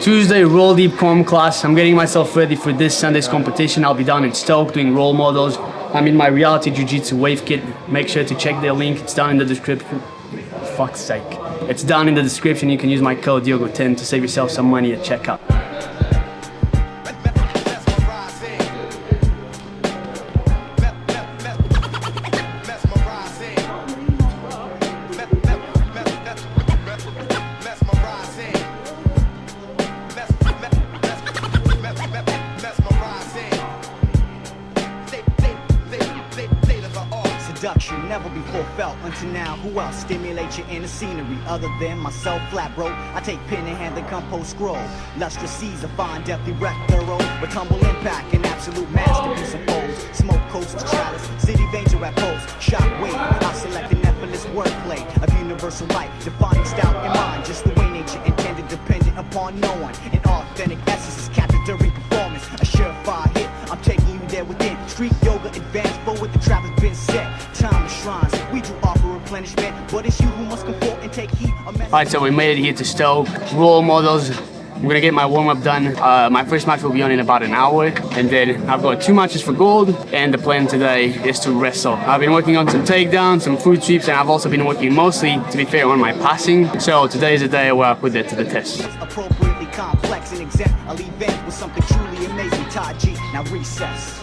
Tuesday, roll deep comp class. I'm getting myself ready for this Sunday's competition. I'll be down in Stoke doing role models. I'm in my reality jiu-jitsu wave kit. Make sure to check the link. It's down in the description. For fuck's sake. It's down in the description. You can use my code Diogo10 to save yourself some money at checkout. Seduction never before felt until now. Who else stimulates your inner scenery other than myself? Flat bro, I take pen and hand the compost scroll. Lustrous seas of fine, deftly wreck thorough, but tumble impact and absolute masterpiece of foes. Smoke coast to chalice, city danger at post. Shockwave, I select an effortless wordplay of universal light, defining style and mind, just the way nature intended, dependent upon no one. An authentic essence is captured during performance. A surefire hit, I'm taking you there within. Street yoga advanced forward, the trap has been set. Time to shrines, we do offer replenishment, but it's you who must conform and take heed. Alright, so we made it here to Stoke. Role models. I'm gonna get my warm-up done. My first match will be on in about an hour, and then I've got 2 matches for gold, and the plan today is to wrestle. I've been working on some takedowns, some foot sweeps, and I've also been working mostly, to be fair, on my passing. So today is the day where I put it to the test. Appropriately complex and exempt, I'll leave in with something truly amazing. Taji, now recess.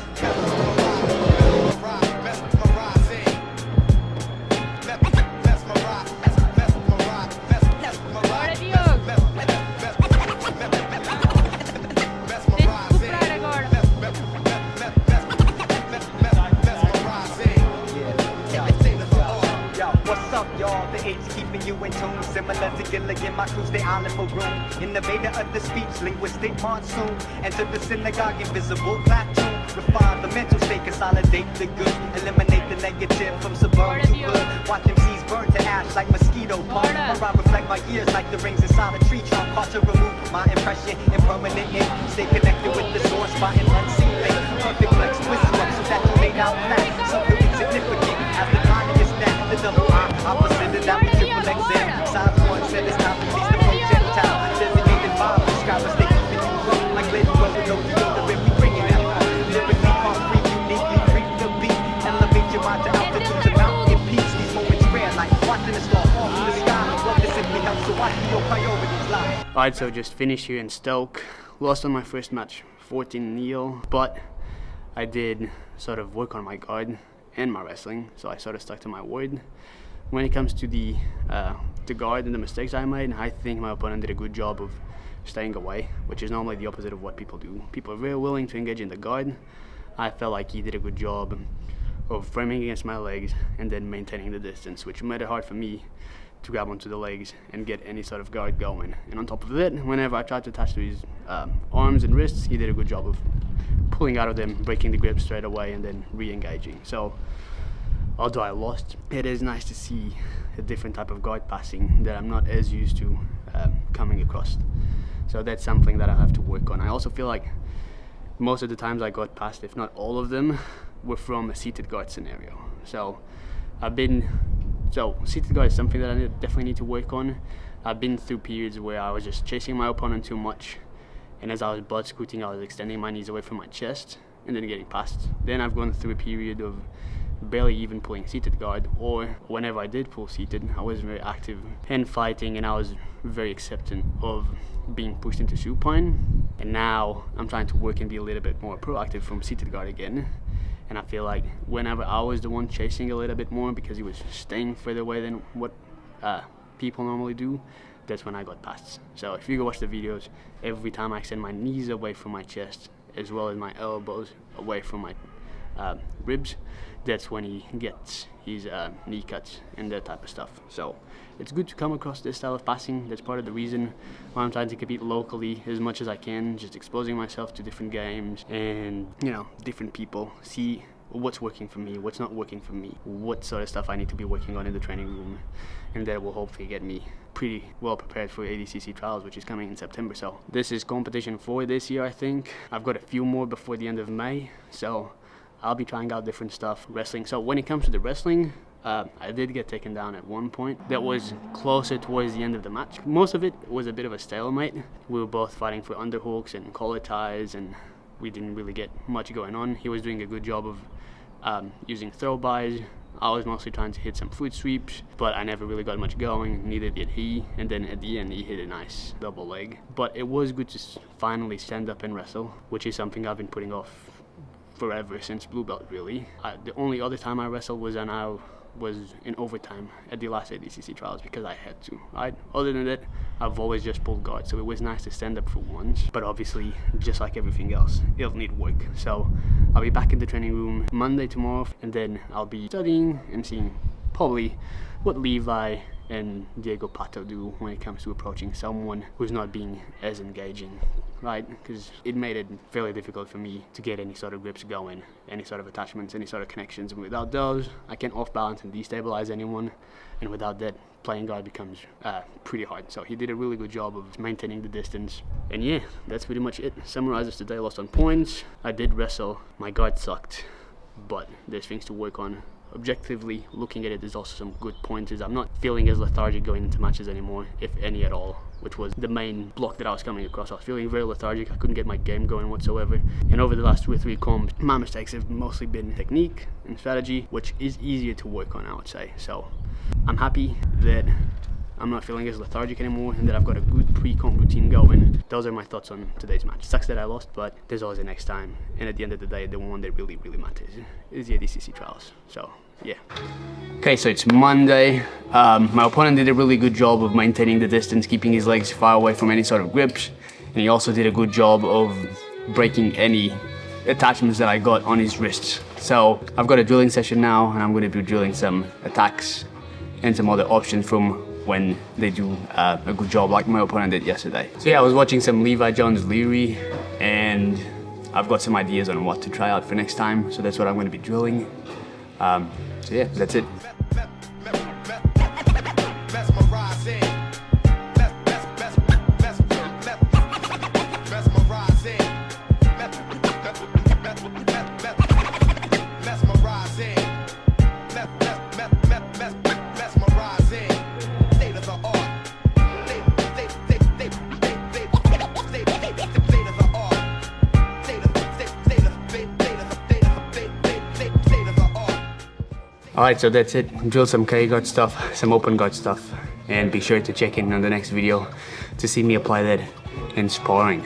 Keeping you in tune, similar to Gilligan, my crew stay island for room. Innovator of the speech, linguistic monsoon. Enter the synagogue, invisible platoon. Refine the mental state, consolidate the good, eliminate the negative from suburban to hood. Watch MCs burn to ash like mosquito bug. Or I reflect my years like the rings inside a tree trunk. Hard to remove my impression, impermanent ink. Stay connected with the source, spotting unseen things. Perfect flex, twist up so that you made out flat. Something insignificant as the tiny is that the double I opposite of that we triple XL. Size 1 said it's time to release the projectile. Designated by prescribers, they keep it in like letting well with no deodorant, we bring it out. Lyrically concrete, uniquely creep the beat. Elevate your mind to altitudes and mountain peaks. These moments rare, like watching the star fall through the sky. Well, this simply helps, so watch your priorities lie. Alright, so just finished here in Stoke. Lost on my first match, 14-0, but I did sort of work on my guard and my wrestling, so I sort of stuck to my word. When it comes to the guard and the mistakes I made, I think my opponent did a good job of staying away, which is normally the opposite of what people do. People are very willing to engage in the guard. I felt like he did a good job of framing against my legs and then maintaining the distance, which made it hard for me to grab onto the legs and get any sort of guard going. And on top of that, whenever I tried to attach to his arms and wrists, he did a good job of pulling out of them, breaking the grip straight away, and then re-engaging. So although I lost, it is nice to see a different type of guard passing that I'm not as used to coming across. So that's something that I have to work on. I also feel like most of the times I got past, if not all of them, were from a seated guard scenario. So seated guard is something that I definitely need to work on. I've been through periods where I was just chasing my opponent too much, and as I was butt scooting, I was extending my knees away from my chest and then getting past. Then I've gone through a period of barely even pulling seated guard, or whenever I did pull seated, I was very active and fighting, and I was very acceptant of being pushed into supine. And now I'm trying to work and be a little bit more proactive from seated guard again. And I feel like whenever I was the one chasing a little bit more because he was staying further away than what people normally do, that's when I got past. So if you go watch the videos, every time I extend my knees away from my chest as well as my elbows away from my ribs, that's when he gets his knee cuts and that type of stuff. So it's good to come across this style of passing. That's part of the reason why I'm trying to compete locally as much as I can, just exposing myself to different games and, you know, different people, see what's working for me, what's not working for me, what sort of stuff I need to be working on in the training room, and that will hopefully get me pretty well prepared for ADCC trials, which is coming in September. So this is competition 4 this year, I think. I've got a few more before the end of May, so I'll be trying out different stuff, wrestling. So when it comes to the wrestling, I did get taken down at one point. That was closer towards the end of the match. Most of it was a bit of a stalemate. We were both fighting for underhooks and collar ties, and we didn't really get much going on. He was doing a good job of using throw bys. I was mostly trying to hit some foot sweeps, but I never really got much going, neither did he. And then at the end, he hit a nice double leg. But it was good to finally stand up and wrestle, which is something I've been putting off forever since blue belt, really. The only other time I wrestled was in overtime at the last ADCC trials because I had to, right? Other than that, I've always just pulled guard, so it was nice to stand up for once. But obviously, just like everything else, it'll need work. So I'll be back in the training room Monday, tomorrow, and then I'll be studying and seeing probably what Levi and Diego Pato do when it comes to approaching someone who's not being as engaging, right? Because it made it fairly difficult for me to get any sort of grips going, any sort of attachments, any sort of connections. And without those, I can off balance and destabilize anyone. And without that, playing guard becomes pretty hard. So he did a really good job of maintaining the distance. And yeah, that's pretty much it. Summarizes today. Lost on points. I did wrestle. My guard sucked, but there's things to work on. Objectively looking at it, there's also some good pointers. I'm not feeling as lethargic going into matches anymore, if any at all, which was the main block that I was coming across. I was feeling very lethargic. I couldn't get my game going whatsoever. And over the last 2 or 3 comps, my mistakes have mostly been technique and strategy, which is easier to work on, I would say. So I'm happy that I'm not feeling as lethargic anymore and that I've got a good pre-comp routine going. Those are my thoughts on today's match. Sucks that I lost, but there's always a next time. And at the end of the day, the one that really, really matters is the ADCC trials. So yeah. Okay, so it's Monday. My opponent did a really good job of maintaining the distance, keeping his legs far away from any sort of grips. And he also did a good job of breaking any attachments that I got on his wrists. So I've got a drilling session now, and I'm going to be drilling some attacks and some other options from when they do a good job like my opponent did yesterday. So yeah, I was watching some Levi Jones-Leary, and I've got some ideas on what to try out for next time. So that's what I'm going to be drilling. So yeah, that's it. Alright, so that's it. Drill some K guard stuff, some open guard stuff, and be sure to check in on the next video to see me apply that in sparring.